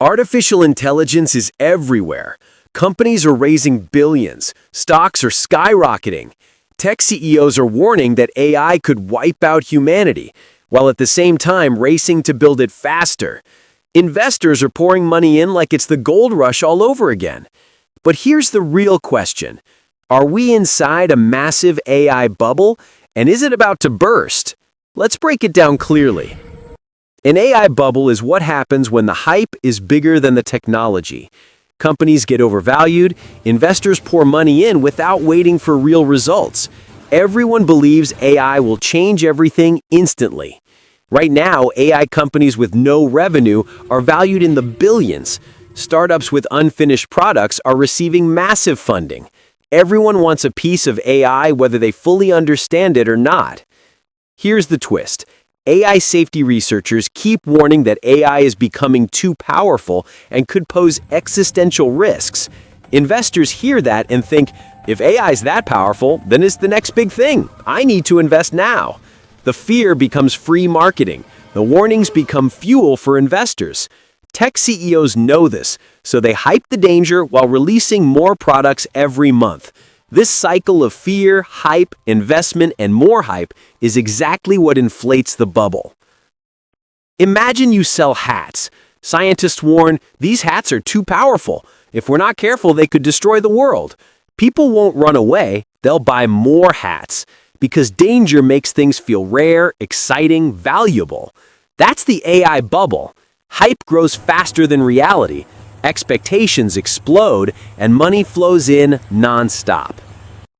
Artificial intelligence is everywhere. Companies are raising billions. Stocks are skyrocketing. Tech CEOs are warning that AI could wipe out humanity, while at the same time racing to build it faster. Investors are pouring money in like it's the gold rush all over again. But here's the real question. Are we inside a massive AI bubble, and is it about to burst? Let's break it down clearly. An AI bubble is what happens when the hype is bigger than the technology. Companies get overvalued, investors pour money in without waiting for real results. Everyone believes AI will change everything instantly. Right now, AI companies with no revenue are valued in the billions. Startups with unfinished products are receiving massive funding. Everyone wants a piece of AI whether they fully understand it or not. Here's the twist. AI safety researchers keep warning that AI is becoming too powerful and could pose existential risks. Investors hear that and think, if AI is that powerful, then it's the next big thing. I need to invest now. The fear becomes free marketing. The warnings become fuel for investors. Tech CEOs know this, so they hype the danger while releasing more products every month. This cycle of fear, hype, investment, and more hype is exactly what inflates the bubble. Imagine you sell hats. Scientists warn, these hats are too powerful. If we're not careful, they could destroy the world. People won't run away, they'll buy more hats, because danger makes things feel rare, exciting, valuable. That's the AI bubble. Hype grows faster than reality. Expectations explode, and money flows in non-stop.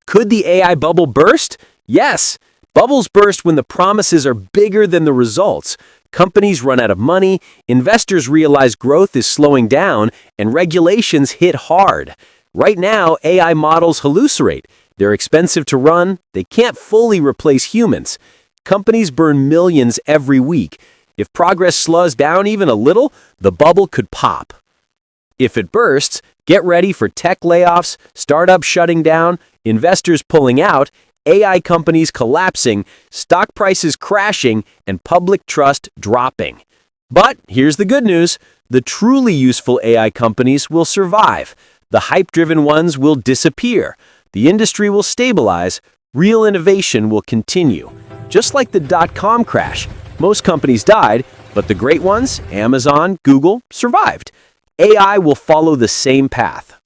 Could the AI bubble burst? Yes. Bubbles burst when the promises are bigger than the results. Companies run out of money, investors realize growth is slowing down, and regulations hit hard. Right now, AI models hallucinate. They're expensive to run, they can't fully replace humans. Companies burn millions every week. If progress slows down even a little, the bubble could pop. If it bursts, get ready for tech layoffs, startups shutting down, investors pulling out, AI companies collapsing, stock prices crashing, and public trust dropping. But here's the good news. The truly useful AI companies will survive. The hype-driven ones will disappear. The industry will stabilize. Real innovation will continue. Just like the dot-com crash, most companies died, but the great ones, Amazon, Google, survived. AI will follow the same path.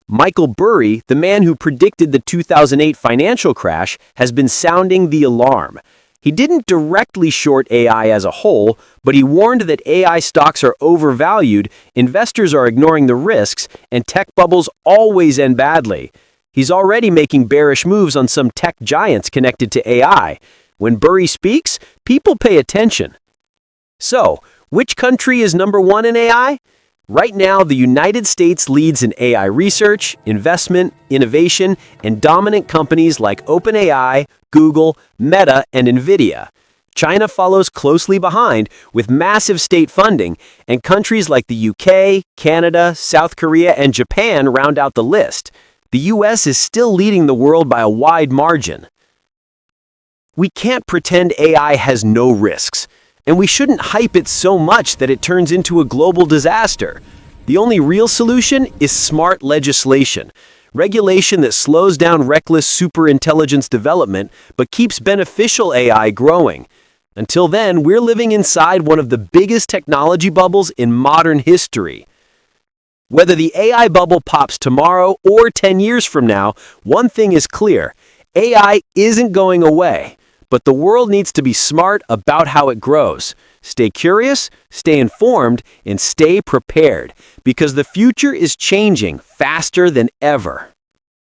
Michael Burry, the man who predicted the 2008 financial crash, has been sounding the alarm. He didn't directly short AI as a whole, but he warned that AI stocks are overvalued, investors are ignoring the risks, and tech bubbles always end badly. He's already making bearish moves on some tech giants connected to AI. When Burry speaks, people pay attention. So, which country is number one in AI? Right now, the United States leads in AI research, investment, innovation, and dominant companies like OpenAI, Google, Meta, and NVIDIA. China follows closely behind with massive state funding, and countries like the UK, Canada, South Korea, and Japan round out the list. The US is still leading the world by a wide margin. We can't pretend AI has no risks. And we shouldn't hype it so much that it turns into a global disaster. The only real solution is smart legislation. Regulation that slows down reckless superintelligence development but keeps beneficial AI growing. Until then, we're living inside one of the biggest technology bubbles in modern history. Whether the AI bubble pops tomorrow or 10 years from now, one thing is clear. AI isn't going away. But the world needs to be smart about how it grows. Stay curious, stay informed, and stay prepared, because the future is changing faster than ever.